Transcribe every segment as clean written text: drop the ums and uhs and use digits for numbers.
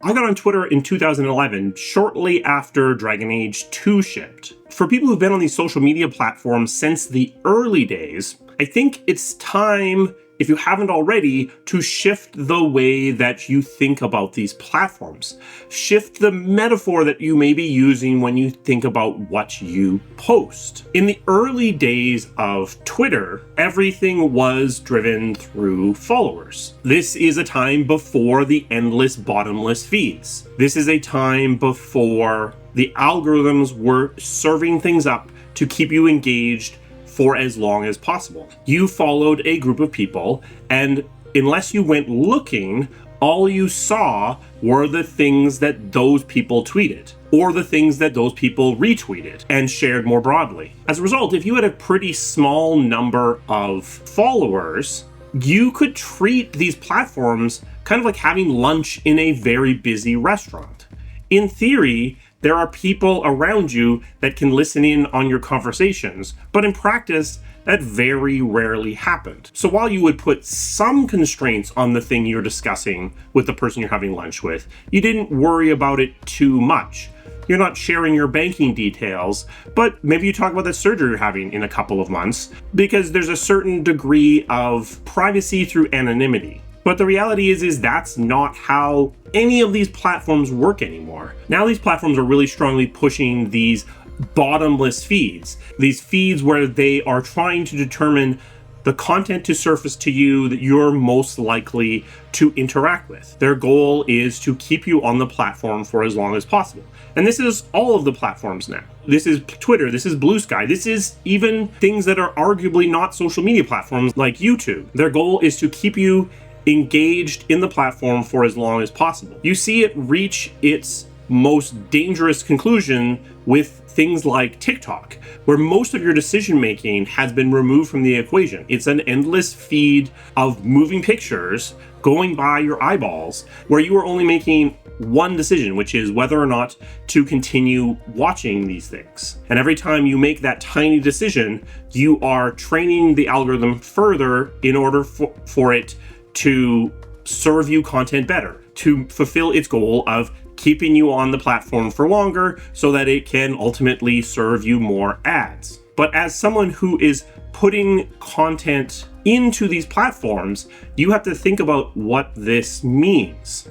I got on Twitter in 2011, shortly after Dragon Age 2 shipped. For people who've been on these social media platforms since the early days, I think it's time, if you haven't already, to shift the way that you think about these platforms. Shift the metaphor that you may be using when you think about what you post. In the early days of Twitter, everything was driven through followers. This is a time before the endless, bottomless feeds. This is a time before the algorithms were serving things up to keep you engaged for as long as possible. You followed a group of people, and unless you went looking, all you saw were the things that those people tweeted, or the things that those people retweeted and shared more broadly. As a result, if you had a pretty small number of followers, you could treat these platforms kind of like having lunch in a very busy restaurant. In theory, there are people around you that can listen in on your conversations, but in practice, that very rarely happened. So while you would put some constraints on the thing you're discussing with the person you're having lunch with, you didn't worry about it too much. You're not sharing your banking details, but maybe you talk about the surgery you're having in a couple of months, because there's a certain degree of privacy through anonymity. But the reality is that's not how any of these platforms work anymore. Now these platforms are really strongly pushing these bottomless feeds. These feeds where they are trying to determine the content to surface to you that you're most likely to interact with. Their goal is to keep you on the platform for as long as possible. And this is all of the platforms now. This is Twitter, this is Blue Sky, this is even things that are arguably not social media platforms like YouTube. Their goal is to keep you engaged in the platform for as long as possible. You see it reach its most dangerous conclusion with things like TikTok, where most of your decision making has been removed from the equation. It's an endless feed of moving pictures going by your eyeballs, where you are only making one decision, which is whether or not to continue watching these things. And every time you make that tiny decision, you are training the algorithm further in order for it to serve you content better, to fulfill its goal of keeping you on the platform for longer so that it can ultimately serve you more ads. But as someone who is putting content into these platforms, you have to think about what this means.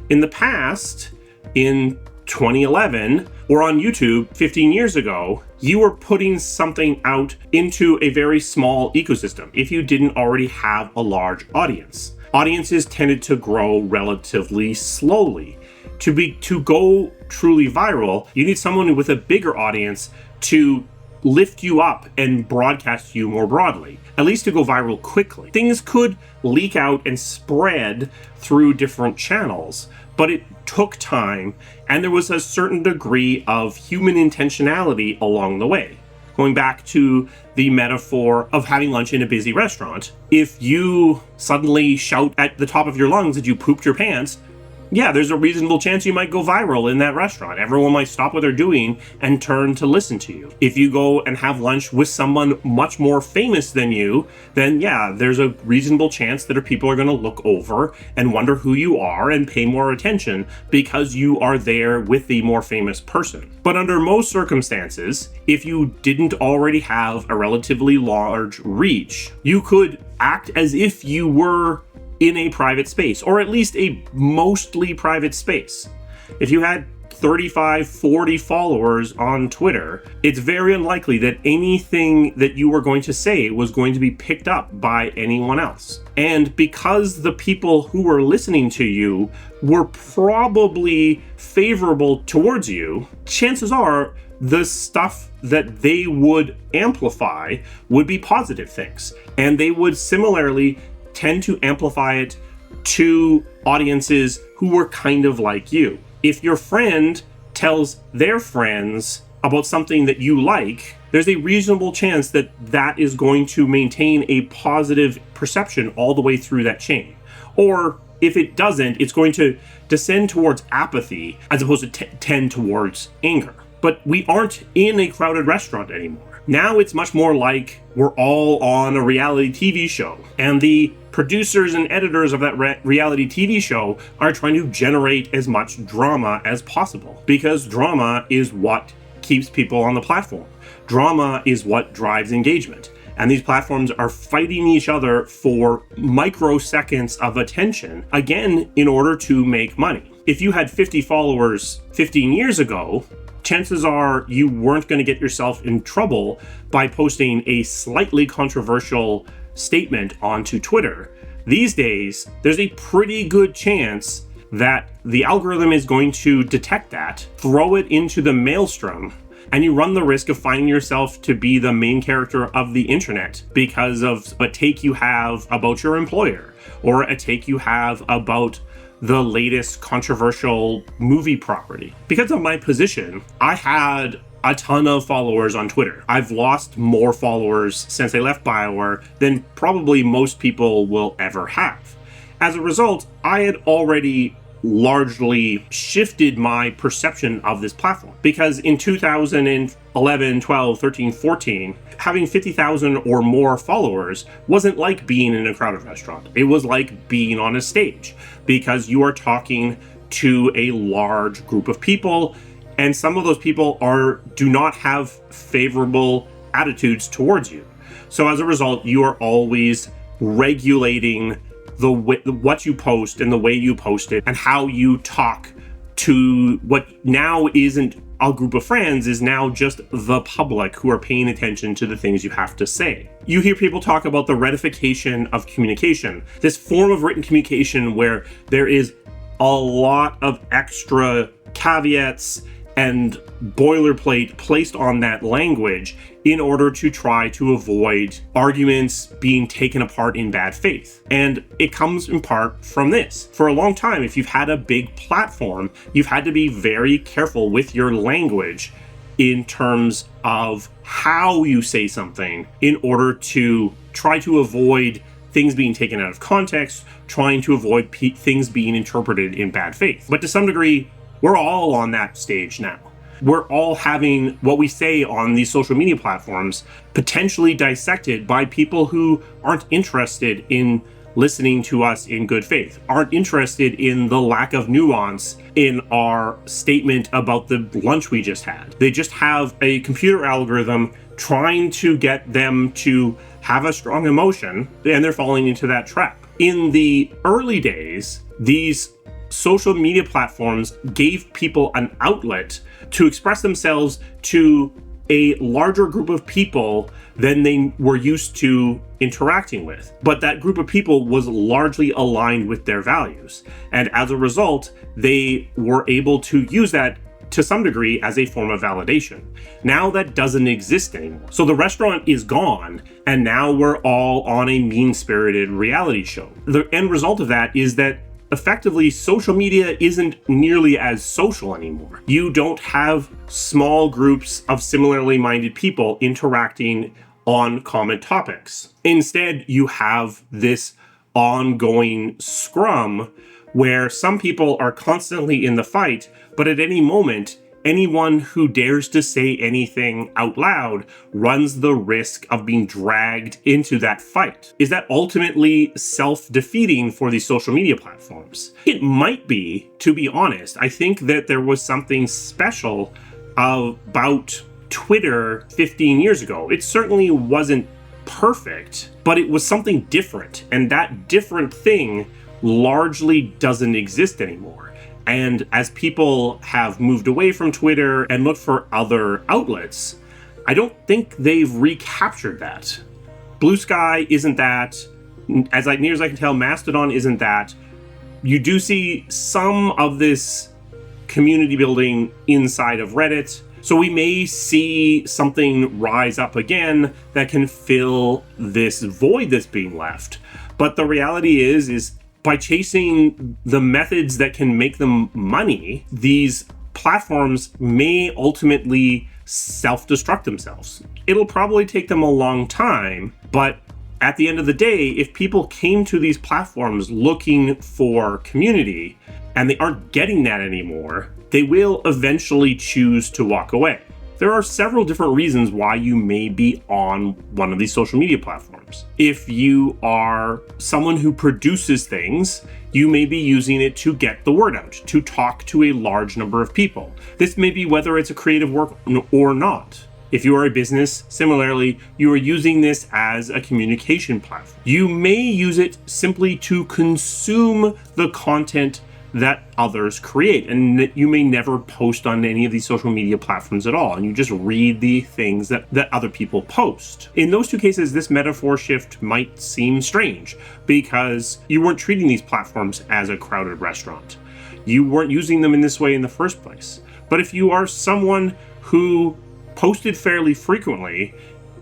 In the past, in 2011, or on YouTube 15 years ago, you were putting something out into a very small ecosystem if you didn't already have a large audience. Audiences tended to grow relatively slowly. To go truly viral, you need someone with a bigger audience to lift you up and broadcast you more broadly, at least to go viral quickly. Things could leak out and spread through different channels, but it took time, and there was a certain degree of human intentionality along the way. Going back to the metaphor of having lunch in a busy restaurant, if you suddenly shout at the top of your lungs that you pooped your pants, yeah, there's a reasonable chance you might go viral in that restaurant. Everyone might stop what they're doing and turn to listen to you. If you go and have lunch with someone much more famous than you, then yeah, there's a reasonable chance that people are going to look over and wonder who you are and pay more attention because you are there with the more famous person. But under most circumstances, if you didn't already have a relatively large reach, you could act as if you were in a private space, or at least a mostly private space. If you had 35, 40 followers on Twitter, it's very unlikely that anything that you were going to say was going to be picked up by anyone else. And because the people who were listening to you were probably favorable towards you, chances are the stuff that they would amplify would be positive things. And they would similarly tend to amplify it to audiences who were kind of like you. If your friend tells their friends about something that you like, there's a reasonable chance that that is going to maintain a positive perception all the way through that chain. Or if it doesn't, it's going to descend towards apathy as opposed to tend towards anger. But we aren't in a crowded restaurant anymore. Now it's much more like we're all on a reality TV show, and the producers and editors of that reality TV show are trying to generate as much drama as possible, because drama is what keeps people on the platform. Drama is what drives engagement. And these platforms are fighting each other for microseconds of attention, again, in order to make money. If you had 50 followers 15 years ago, chances are you weren't going to get yourself in trouble by posting a slightly controversial statement onto Twitter. These days, there's a pretty good chance that the algorithm is going to detect that, throw it into the maelstrom, and you run the risk of finding yourself to be the main character of the internet because of a take you have about your employer, or a take you have about the latest controversial movie property. Because of my position, I had a ton of followers on Twitter. I've lost more followers since I left BioWare than probably most people will ever have. As a result, I had already largely shifted my perception of this platform, because in 2011, 12, 13, 14, having 50,000 or more followers wasn't like being in a crowded restaurant. It was like being on a stage, because you are talking to a large group of people, and some of those people do not have favorable attitudes towards you. So as a result, you are always regulating what you post and the way you post it, and how you talk to what now isn't a group of friends, is now just the public who are paying attention to the things you have to say. You hear people talk about the retification of communication, this form of written communication where there is a lot of extra caveats and boilerplate placed on that language in order to try to avoid arguments being taken apart in bad faith. And it comes in part from this. For a long time, if you've had a big platform, you've had to be very careful with your language in terms of how you say something in order to try to avoid things being taken out of context, trying to avoid things being interpreted in bad faith. But to some degree, we're all on that stage now. We're all having what we say on these social media platforms potentially dissected by people who aren't interested in listening to us in good faith, aren't interested in the lack of nuance in our statement about the lunch we just had. They just have a computer algorithm trying to get them to have a strong emotion, and they're falling into that trap. In the early days, these social media platforms gave people an outlet to express themselves to a larger group of people than they were used to interacting with. But that group of people was largely aligned with their values. And as a result, they were able to use that to some degree as a form of validation. Now that doesn't exist anymore. So the restaurant is gone, and now we're all on a mean-spirited reality show. The end result of that is that effectively, social media isn't nearly as social anymore. You don't have small groups of similarly minded people interacting on common topics. Instead, you have this ongoing scrum where some people are constantly in the fight, but at any moment, anyone who dares to say anything out loud runs the risk of being dragged into that fight. Is that ultimately self-defeating for these social media platforms? It might be, to be honest. I think that there was something special about Twitter 15 years ago. It certainly wasn't perfect, but it was something different. And that different thing largely doesn't exist anymore. And as people have moved away from Twitter and looked for other outlets, I don't think they've recaptured that. Blue Sky isn't that. As near as I can tell, Mastodon isn't that. You do see some of this community building inside of Reddit. So we may see something rise up again that can fill this void that's being left. But the reality is by chasing the methods that can make them money, these platforms may ultimately self-destruct themselves. It'll probably take them a long time, but at the end of the day, if people came to these platforms looking for community and they aren't getting that anymore, they will eventually choose to walk away. there are several different reasons why you may be on one of these social media platforms. If you are someone who produces things, you may be using it to get the word out, to talk to a large number of people. This may be whether it's a creative work or not. If you are a business, similarly, you are using this as a communication platform. You may use it simply to consume the content that others create, and you may never post on any of these social media platforms at all, and you just read the things that other people post. In those two cases, this metaphor shift might seem strange because you weren't treating these platforms as a crowded restaurant. You weren't using them in this way in the first place. But if you are someone who posted fairly frequently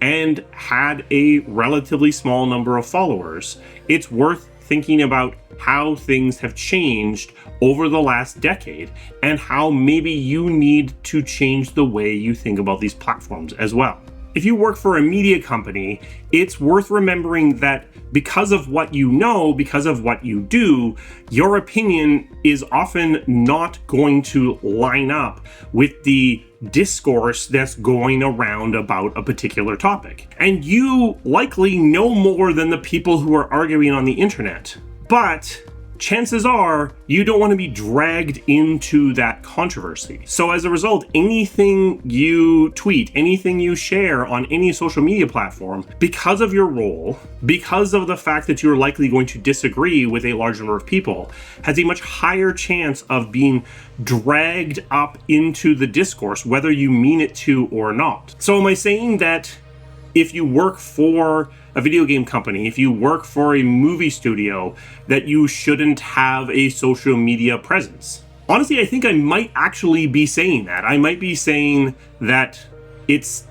and had a relatively small number of followers, it's worth thinking about how things have changed over the last decade and how maybe you need to change the way you think about these platforms as well. If you work for a media company, it's worth remembering that because of what you know, because of what you do, your opinion is often not going to line up with the discourse that's going around about a particular topic. And you likely know more than the people who are arguing on the internet. But chances are you don't want to be dragged into that controversy. So as a result, anything you tweet, anything you share on any social media platform, because of your role, because of the fact that you're likely going to disagree with a large number of people, has a much higher chance of being dragged up into the discourse, whether you mean it to or not. So am I saying that if you work for a video game company, if you work for a movie studio, that you shouldn't have a social media presence? Honestly, I think I might actually be saying that. I might be saying that it's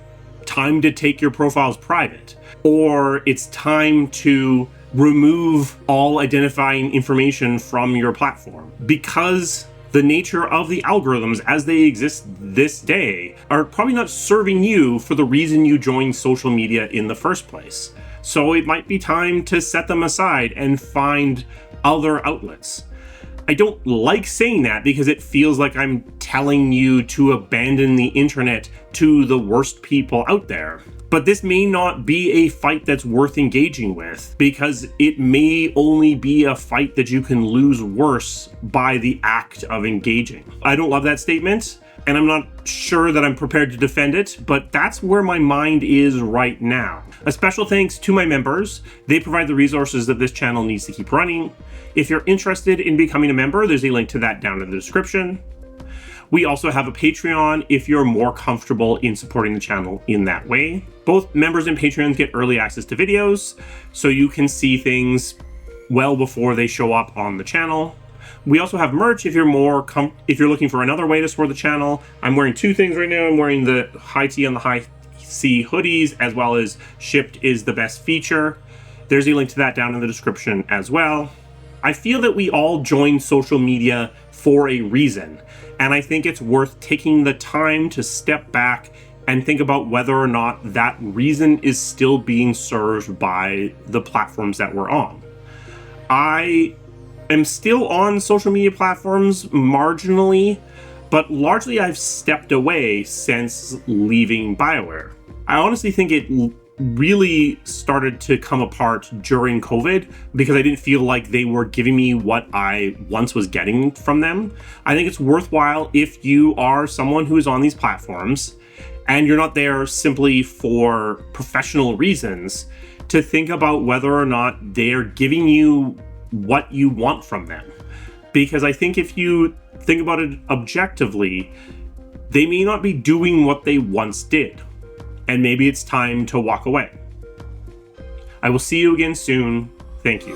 time to take your profiles private, or it's time to remove all identifying information from your platform, because the nature of the algorithms as they exist this day are probably not serving you for the reason you joined social media in the first place. So it might be time to set them aside and find other outlets. I don't like saying that because it feels like I'm telling you to abandon the internet to the worst people out there. But this may not be a fight that's worth engaging with, because it may only be a fight that you can lose worse by the act of engaging. I don't love that statement, and I'm not sure that I'm prepared to defend it, but that's where my mind is right now. A special thanks to my members. They provide the resources that this channel needs to keep running. If you're interested in becoming a member, there's a link to that down in the description. We also have a Patreon if you're more comfortable in supporting the channel in that way. Both members and Patreons get early access to videos, so you can see things well before they show up on the channel. We also have merch if you're if you're looking for another way to support the channel. I'm wearing two things right now. I'm wearing the High Tea and the High C hoodies, as well as Shipped is the Best feature. There's a link to that down in the description as well. I feel that we all join social media for a reason, and I think it's worth taking the time to step back and think about whether or not that reason is still being served by the platforms that we're on. I am still on social media platforms marginally, but largely I've stepped away since leaving BioWare. I honestly think it really started to come apart during COVID because I didn't feel like they were giving me what I once was getting from them. I think it's worthwhile, if you are someone who is on these platforms and you're not there simply for professional reasons, to think about whether or not they're giving you what you want from them. Because I think if you think about it objectively, they may not be doing what they once did. And maybe it's time to walk away. I will see you again soon. Thank you.